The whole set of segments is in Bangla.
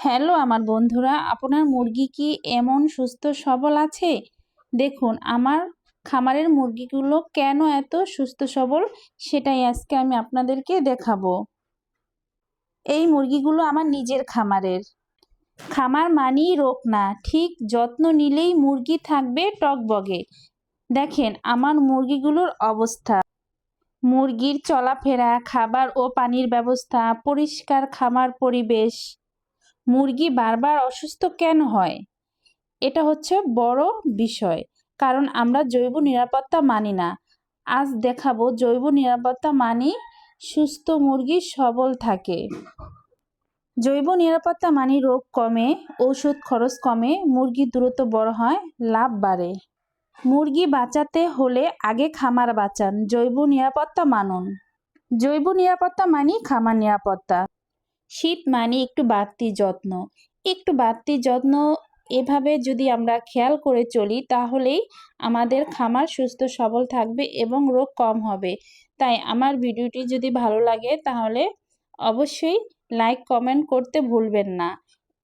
হ্যালো আমার বন্ধুরা, আপনার মুরগি কি এমন সুস্থ সবল আছে? দেখুন আমার খামারের মুরগিগুলো কেন এত সুস্থ সবল সেটাই আজকে আমি আপনাদেরকে দেখাবো। এই মুরগিগুলো আমার নিজের খামারের। খামার মানেই রোগ না, ঠিক যত্ন নিলেই মুরগি থাকবে টকবগে। দেখেন আমার মুরগিগুলোর অবস্থা। মুরগির চলাফেরা, খাবার ও পানির ব্যবস্থা, পরিষ্কার খামার পরিবেশ। মুরগি বারবার অসুস্থ কেন হয়? এটা হচ্ছে বড় বিষয়, কারণ আমরা জৈব নিরাপত্তা মানি না। আজ দেখাবো জৈব নিরাপত্তা মানি সুস্থ মুরগি সবল থাকে। জৈব নিরাপত্তা মানি রোগ কমে, ওষুধ খরচ কমে, মুরগি দ্রুত বড় হয়, লাভ বাড়ে। মুরগি বাঁচাতে হলে আগে খামার বাঁচান, জৈব নিরাপত্তা মানুন। জৈব নিরাপত্তা মানি খামার নিরাপত্তা। শীত মানে একটু বাড়তি যত্ন, একটু বাড়তি যত্ন। এভাবে যদি আমরা খেয়াল করে চলি তাহলেই আমাদের খামার সুস্থ সবল থাকবে এবং রোগ কম হবে। তাই আমার ভিডিওটি যদি ভালো লাগে তাহলে অবশ্যই লাইক কমেন্ট করতে ভুলবেন না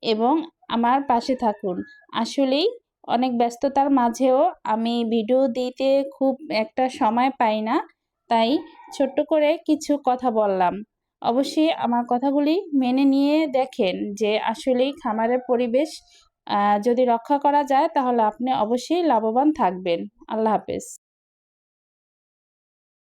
এবং আমার পাশে থাকুন। আসলেই অনেক ব্যস্ততার মাঝেও আমি ভিডিও দিতে খুব একটা সময় পাই না, তাই ছোট্ট করে কিছু কথা বললাম। অবশ্যই আমার কথাগুলি মেনে নিয়ে দেখেন যে আসলেই খামারের পরিবেশ যদি রক্ষা করা যায় তাহলে আপনি অবশ্যই লাভবান থাকবেন। আল্লাহ হাফেজ।